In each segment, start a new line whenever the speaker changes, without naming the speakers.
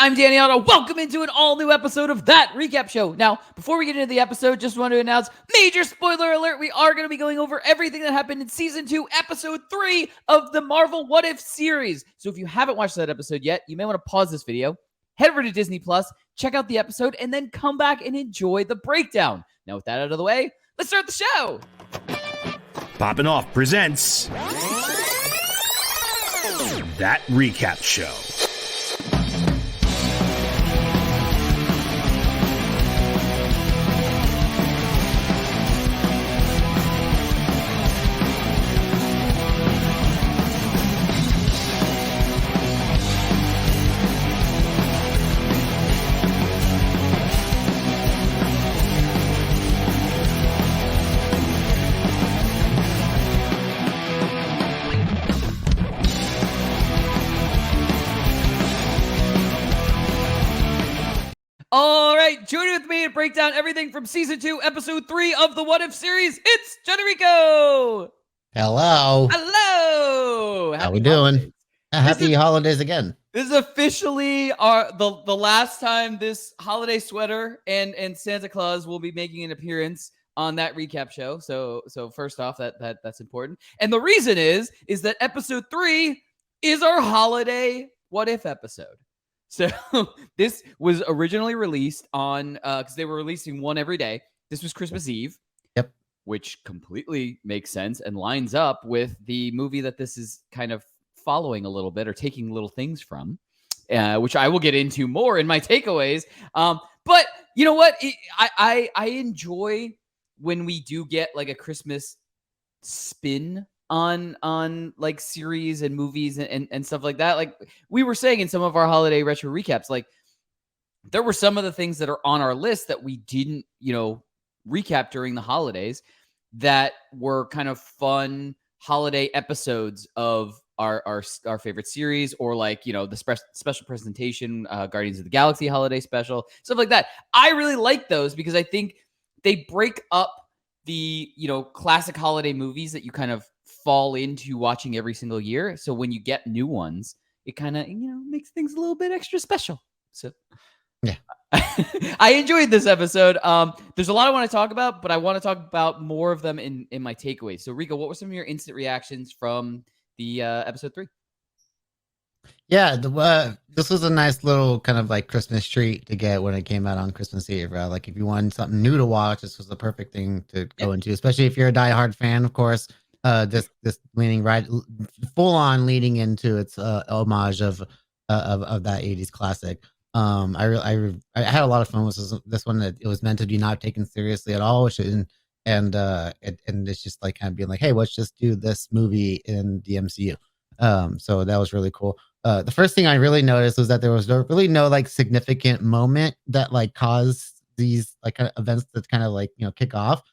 I'm Danny Otto. Welcome into an all-new episode of That Recap Show. Now, before we get into the episode, just want to announce, major spoiler alert, we are going to be going over everything that happened in Season 2, Episode 3 of the Marvel What If series. So if you haven't watched that episode yet, you may want to pause this video, head over to Disney+, check out the episode, and then come back and enjoy the breakdown. Now, with that out of the way, let's start the show!
Poppin' Off presents That Recap Show.
All right, joining with me to break down everything from Season 2, Episode 3 of the What If series, it's Rico.
Hello.
Hello.
How we doing? Happy holidays again.
This is officially the last time this holiday sweater and Santa Claus will be making an appearance on That Recap Show. So first off, that's important. And the reason is that Episode 3 is our holiday What If episode. So this was originally released on, because they were releasing one every day. This was Christmas Eve.
Yep.
Which completely makes sense and lines up with the movie that this is kind of following a little bit or taking little things from, which I will get into more in my takeaways. But you know what? I enjoy when we do get like a Christmas spin on like series and movies and stuff like that. Like we were saying in some of our holiday retro recaps, like there were some of the things that are on our list that we didn't, recap during the holidays that were kind of fun holiday episodes of our favorite series, or like, the special presentation, Guardians of the Galaxy holiday special, stuff like that. I really like those because I think they break up the, classic holiday movies that you kind of fall into watching every single year. So when you get new ones, it kind of, makes things a little bit extra special. So
yeah,
I enjoyed this episode. There's a lot I want to talk about, but I want to talk about more of them in my takeaways. So Rico, what were some of your instant reactions from the episode 3?
Yeah, this was a nice little kind of like Christmas treat to get when it came out on Christmas Eve, right? Like if you wanted something new to watch, this was the perfect thing to go into, especially if you're a diehard fan, of course. This leaning right full on leading into its homage of that 80s classic. I had a lot of fun with this one. That it was meant to be not taken seriously at all, and it's just like kind of being like, hey, let's just do this movie in the MCU. So that was really cool. The first thing I really noticed was that there was really no like significant moment that like caused these like kind of events that kind of like kick off.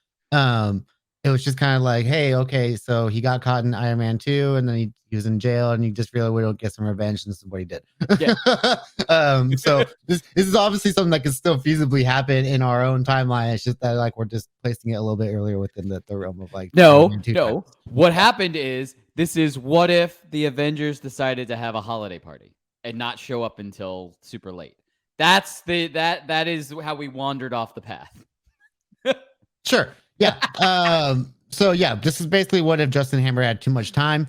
It was just kind of like, hey, okay, so he got caught in Iron Man 2, and then he was in jail, and he just really we don't get some revenge, and this is what he did. Yeah. So this is obviously something that can still feasibly happen in our own timeline. It's just that like we're just placing it a little bit earlier within the realm of like
no. What happened is this is what if the Avengers decided to have a holiday party and not show up until super late. That's that is how we wandered off the path.
Sure. Yeah. So yeah, this is basically what if Justin Hammer had too much time,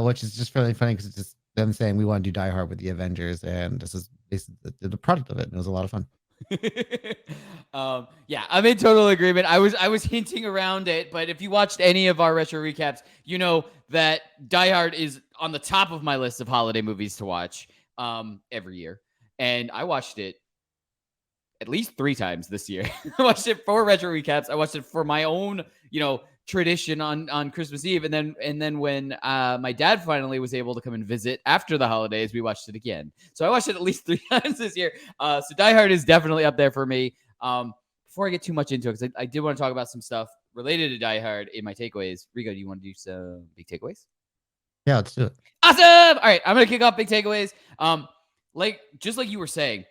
which is just really funny because it's just them saying we want to do Die Hard with the Avengers, and this is basically the product of it. And it was a lot of fun.
Yeah, I'm in total agreement. I was hinting around it, but if you watched any of our retro recaps, you know that Die Hard is on the top of my list of holiday movies to watch every year, and I watched it at least 3 times this year. I watched it for retro recaps. I watched it for my own, tradition on Christmas Eve. And then when my dad finally was able to come and visit after the holidays, we watched it again. So I watched it at least 3 times this year. So Die Hard is definitely up there for me. Before I get too much into it, because I did want to talk about some stuff related to Die Hard in my takeaways. Rico, do you want to do some big takeaways?
Yeah, let's do it.
Awesome. All right, I'm going to kick off big takeaways. Just like you were saying,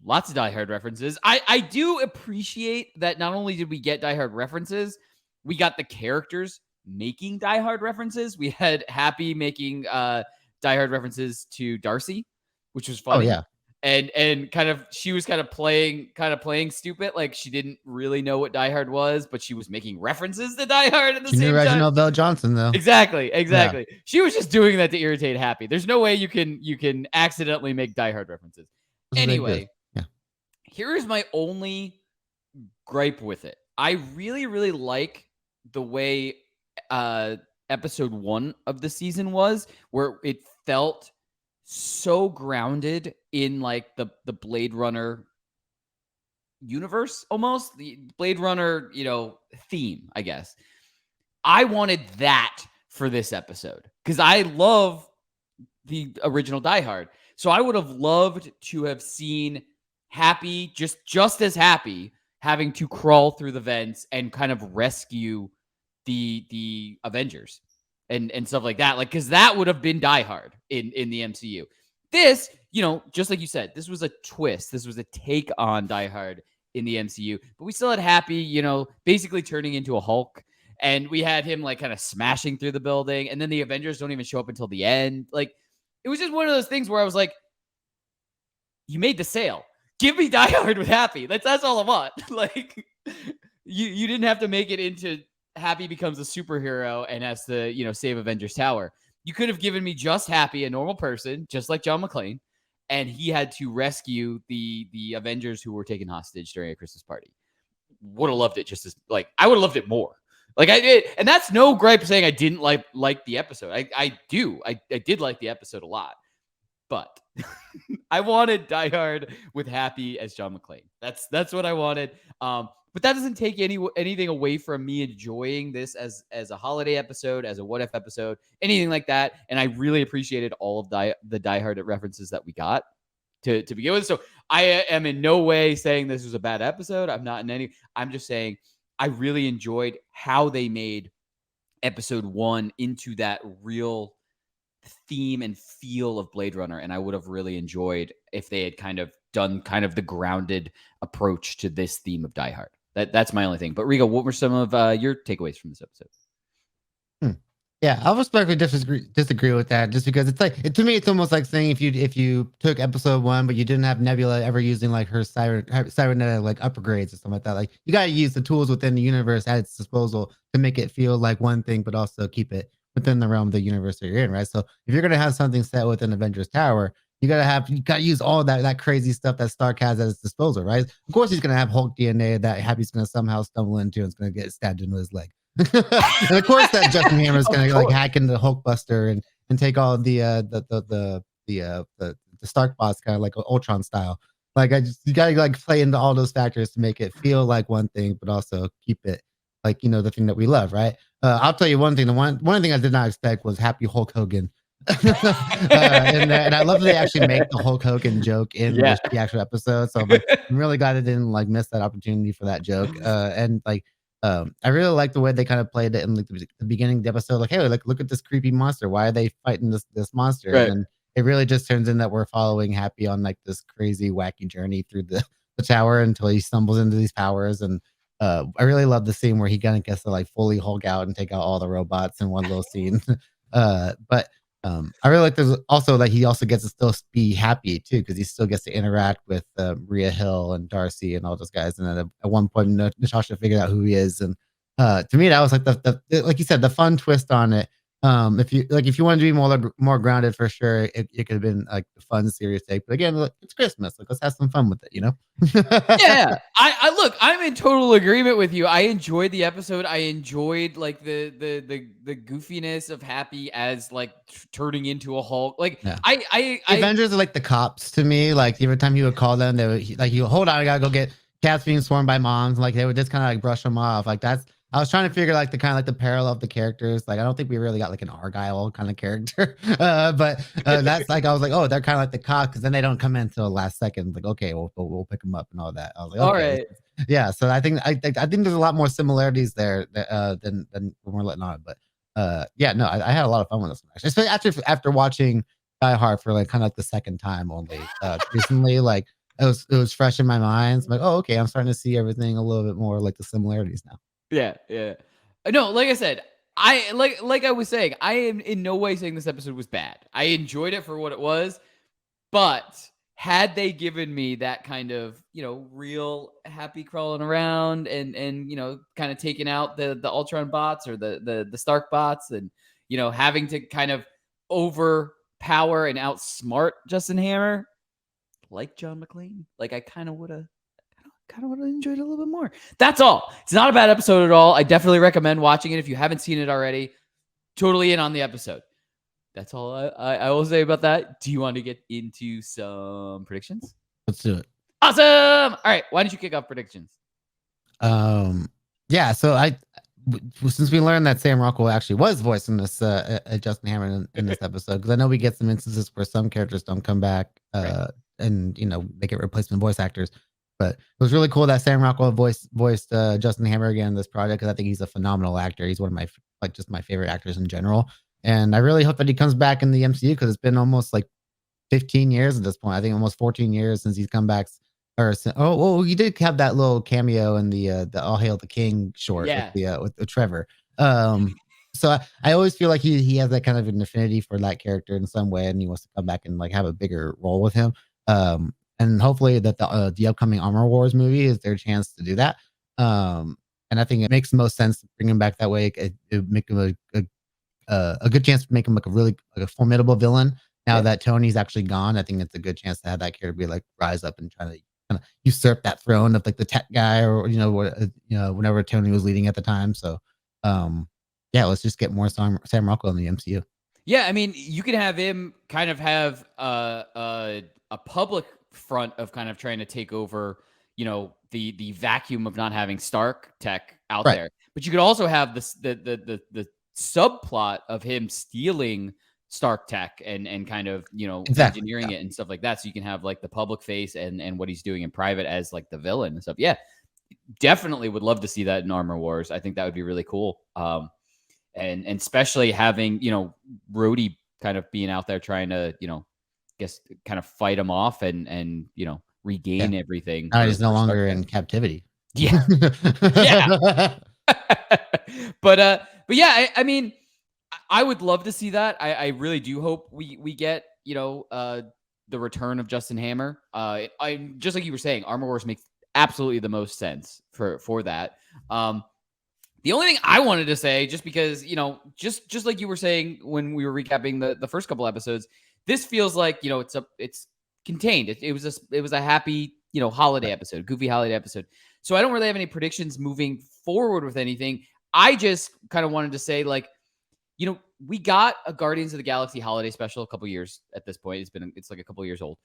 lots of Die Hard references. I do appreciate that not only did we get Die Hard references, we got the characters making Die Hard references. We had Happy making Die Hard references to Darcy, which was funny.
Oh, yeah.
and kind of she was kind of playing stupid, like she didn't really know what Die Hard was, but she was making references to Die Hard at the
She knew
same time.
Reginald Bell Johnson though.
Exactly. She was just doing that to irritate Happy. There's no way you can accidentally make Die Hard references. Anyway,
yeah.
Here is my only gripe with it. I really, really like the way episode 1 of the season was, where it felt so grounded in like the Blade Runner universe, almost the Blade Runner, theme, I guess. I wanted that for this episode because I love the original Die Hard. So I would have loved to have seen Happy, just as Happy, having to crawl through the vents and kind of rescue the Avengers and stuff like that. Like, because that would have been Die Hard in the MCU. This, just like you said, this was a twist. This was a take on Die Hard in the MCU, but we still had Happy, basically turning into a Hulk. And we had him like kind of smashing through the building. And then the Avengers don't even show up until the end. Like, it was just one of those things where I was like, you made the sale. Give me Die Hard with Happy. That's all I want. Like, you didn't have to make it into Happy becomes a superhero and has to, save Avengers Tower. You could have given me just Happy, a normal person, just like John McClane, and he had to rescue the Avengers who were taken hostage during a Christmas party. Would have loved it just as, like, I would have loved it more. Like I did, and that's no gripe saying I didn't like the episode. I did like the episode a lot, but I wanted Die Hard with Happy as John McClane. That's what I wanted. But that doesn't take anything away from me enjoying this as a holiday episode, as a what if episode, anything like that. And I really appreciated all of the Die Hard references that we got to begin with. So I am in no way saying this was a bad episode. I'm just saying I really enjoyed how they made episode 1 into that real theme and feel of Blade Runner. And I would have really enjoyed if they had kind of done kind of the grounded approach to this theme of Die Hard. That's my only thing. But Rico, what were some of your takeaways from this episode?
Yeah, I respectfully disagree with that, just because it's like to me, it's almost like saying if you took episode 1, but you didn't have Nebula ever using like her cybernetic like upgrades or something like that. Like you got to use the tools within the universe at its disposal to make it feel like one thing, but also keep it within the realm of the universe that you're in, right? So if you're gonna have something set within Avengers Tower, you gotta use all that crazy stuff that Stark has at his disposal, right? Of course, he's gonna have Hulk DNA that Happy's gonna somehow stumble into and it's gonna get stabbed into his leg. And of course, that Justin Hammer is gonna like hack into Hulkbuster and take all the Stark bots kind of like Ultron style. Like you gotta like play into all those factors to make it feel like one thing, but also keep it like the thing that we love, right? I'll tell you one thing. The one thing I did not expect was Happy Hulk Hogan. And I love that they actually make the Hulk Hogan joke in the actual episode. So I'm really glad I didn't like miss that opportunity for that joke. And like I really like the way they kind of played it in like the beginning of the episode. Like, hey, look at this creepy monster. Why are they fighting this monster?
Right.
And it really just turns in that we're following Happy on like this crazy, wacky journey through the tower until he stumbles into these powers. And I really love the scene where he kind of gets to like fully Hulk out and take out all the robots in one little scene. But I really like there's also like he also gets to still be Happy too, because he still gets to interact with Rhea Hill and Darcy and all those guys. And then at one point, Natasha figured out who he is. And to me, that was like the like you said, the fun twist on it. If you wanted to be more grounded, for sure, it could have been like a fun, serious take. But again, look, it's Christmas. Like, let's have some fun with it,
Yeah. I look, I'm in total agreement with you. I enjoyed the episode. I enjoyed like the goofiness of Happy as like turning into a Hulk. Like
Avengers are like the cops to me. Like every time you would call them, they would like, you hold on, I gotta go get cats being swarmed by moms. Like they would just kind of like brush them off. Like I was trying to figure like the kind of like the parallel of the characters. Like I don't think we really got like an Argyle kind of character, but that's like I was like, oh, they're kind of like the cops because then they don't come in until the last second. Like okay, we'll pick them up and all that. I was like, okay.
All right.
Yeah. So I think there's a lot more similarities there than when we're letting on. But yeah, no, I had a lot of fun with this one, actually. Especially after watching Die Hard for like kind of like the second time only recently. Like it was fresh in my mind. So I'm like, oh, okay, I'm starting to see everything a little bit more like the similarities now.
Yeah. No, like I said, I like I was saying, I am in no way saying this episode was bad. I enjoyed it for what it was, but had they given me that kind of, real happy crawling around and kind of taking out the Ultron bots or the Stark bots and having to kind of overpower and outsmart Justin Hammer like John McClane, like I kind of would have enjoyed it a little bit more. That's all. It's not a bad episode at all. I definitely recommend watching it if you haven't seen it already. Totally in on the episode. That's all I will say about that. Do you want to get into some predictions?
Let's do it.
Awesome. All right. Why don't you kick off predictions?
Yeah. So since we learned that Sam Rockwell actually was voicing this Justin Hammer in this episode, because I know we get some instances where some characters don't come back,
Right.
and they get replacement voice actors. But it was really cool that Sam Rockwell voiced Justin Hammer again in this project, because I think he's a phenomenal actor. He's one of my just my favorite actors in general. And I really hope that he comes back in the MCU, because it's been almost like 15 years at this point. I think almost 14 years since he's come back. He did have that little cameo in the All Hail the King short with Trevor. So I always feel like he has that kind of an affinity for that character in some way, and he wants to come back and like have a bigger role with him. And hopefully that the upcoming Armor Wars movie is their chance to do that. And I think it makes the most sense to bring him back that way. It make him a good chance to make him like a formidable villain. Now that Tony's actually gone, I think it's a good chance to have that character be like rise up and try to kind of usurp that throne of like the tech guy, or whenever Tony was leading at the time. So let's just get more Sam Rockwell in the MCU.
Yeah, I mean, you can have him kind of have a public front of kind of trying to take over, the vacuum of not having Stark tech out there. But you could also have the subplot of him stealing Stark tech and kind of, engineering it and stuff like that. So you can have like the public face and what he's doing in private as like the villain and stuff. Yeah, definitely would love to see that in Armor Wars. I think that would be really cool. And especially having, Rhodey kind of being out there trying to, guess kind of fight him off and regain everything.
He's no longer in captivity.
Yeah. Yeah. But yeah, I mean, I would love to see that. I really do hope we get, the return of Justin Hammer. I just like you were saying, Armor Wars makes absolutely the most sense for that. The only thing I wanted to say, just because, just like you were saying when we were recapping the first couple episodes, this feels like, it's contained. It was a happy, holiday episode, goofy holiday episode. So I don't really have any predictions moving forward with anything. I just kind of wanted to say, like, we got a Guardians of the Galaxy holiday special a couple years at this point. It's like a couple years old,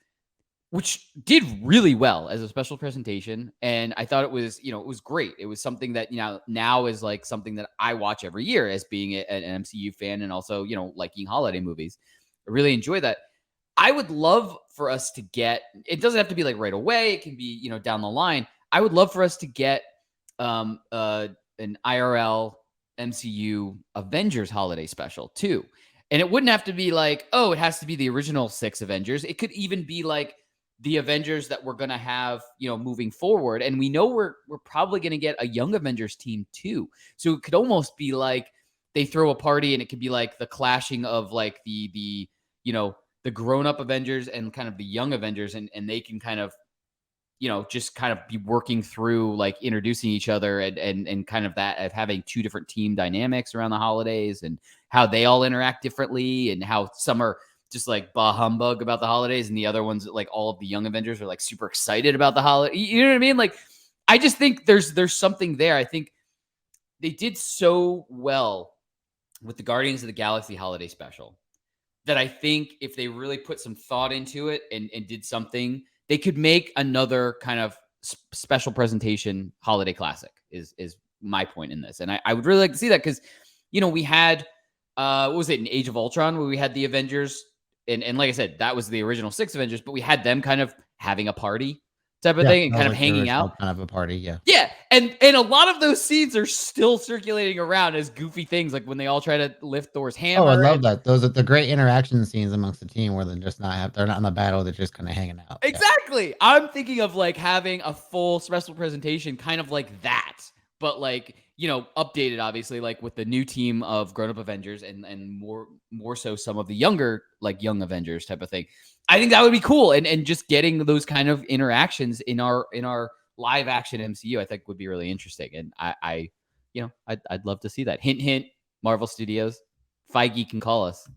which did really well as a special presentation. And I thought it was, it was great. It was something that, now is like something that I watch every year as being an MCU fan and also, liking holiday movies. I really enjoy that. I would love for us to get, it doesn't have to be like right away. It can be, down the line. I would love for us to get an IRL MCU Avengers holiday special too. And it wouldn't have to be like, oh, it has to be the original 6 Avengers. It could even be like the Avengers that we're going to have, moving forward. And we know we're probably going to get a Young Avengers team too. So it could almost be like they throw a party and it could be like the clashing of like the grown-up Avengers and kind of the young Avengers. And they can kind of, just kind of be working through like introducing each other and kind of that of having 2 different team dynamics around the holidays and how they all interact differently and how some are just like bah humbug about the holidays and the other ones, like all of the young Avengers are like super excited about the holiday. You know what I mean? Like, I just think there's something there. I think they did so well with the Guardians of the Galaxy holiday special that I think if they really put some thought into it and did something, they could make another kind of special presentation holiday classic is my point in this. And I would really like to see that because, we had, what was it, in Age of Ultron where we had the Avengers and like I said, that was the original 6 Avengers, but we had them kind of having a party type of thing and kind of hanging out.
Kind of a party, yeah.
Yeah. And a lot of those scenes are still circulating around as goofy things, like when they all try to lift Thor's hammer.
Oh, I love that. Those are the great interaction scenes amongst the team where they're not in the battle, they're just kind of hanging out.
Exactly. Yeah. I'm thinking of like having a full special presentation kind of like that. But like, updated obviously, like with the new team of grown-up Avengers and more so some of the younger, like young Avengers type of thing. I think that would be cool, and just getting those kind of interactions in our live action MCU, I think would be really interesting. And I'd love to see that. Hint, hint, Marvel Studios, Feige can call us.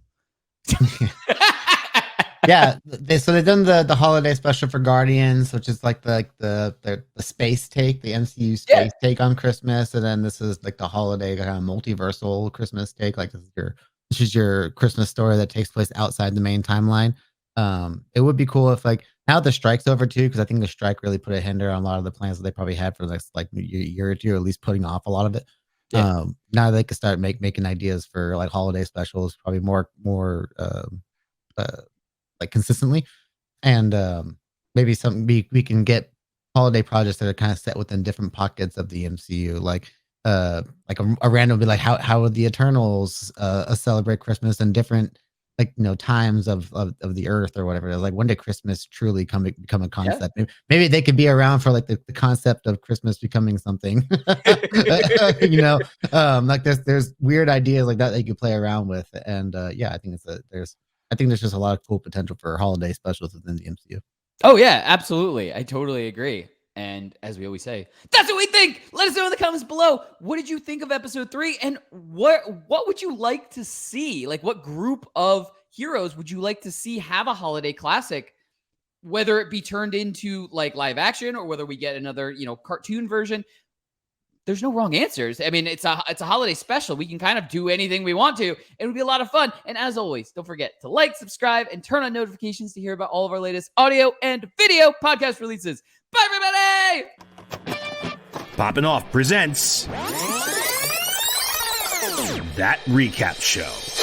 Yeah, they've done the holiday special for Guardians, which is like the space take, the MCU space take on Christmas, and then this is like the holiday kind of multiversal Christmas take. Like this is your Christmas story that takes place outside the main timeline. It would be cool if like now the strike's over too, because I think the strike really put a hinder on a lot of the plans that they probably had for the next like year or two, or at least putting off a lot of it.
Yeah.
Now they can start making ideas for like holiday specials, probably more like consistently, and maybe something we can get holiday projects that are kind of set within different pockets of the MCU, like a random be like how would the Eternals celebrate Christmas in different times of the Earth or whatever. Like when did Christmas truly become a concept? Maybe they could be around for like the concept of Christmas becoming something. Like there's weird ideas like that you could play around with, and I think there's just a lot of cool potential for holiday specials within the MCU.
Oh yeah, absolutely. I totally agree. And as we always say, that's what we think. Let us know in the comments below. What did you think of episode 3? And what would you like to see? Like what group of heroes would you like to see have a holiday classic? Whether it be turned into like live action or whether we get another, cartoon version. There's no wrong answers. I mean, it's a holiday special. We can kind of do anything we want to. It would be a lot of fun. And as always, don't forget to like, subscribe, and turn on notifications to hear about all of our latest audio and video podcast releases. Bye, everybody!
Poppin' Off presents That Recap Show.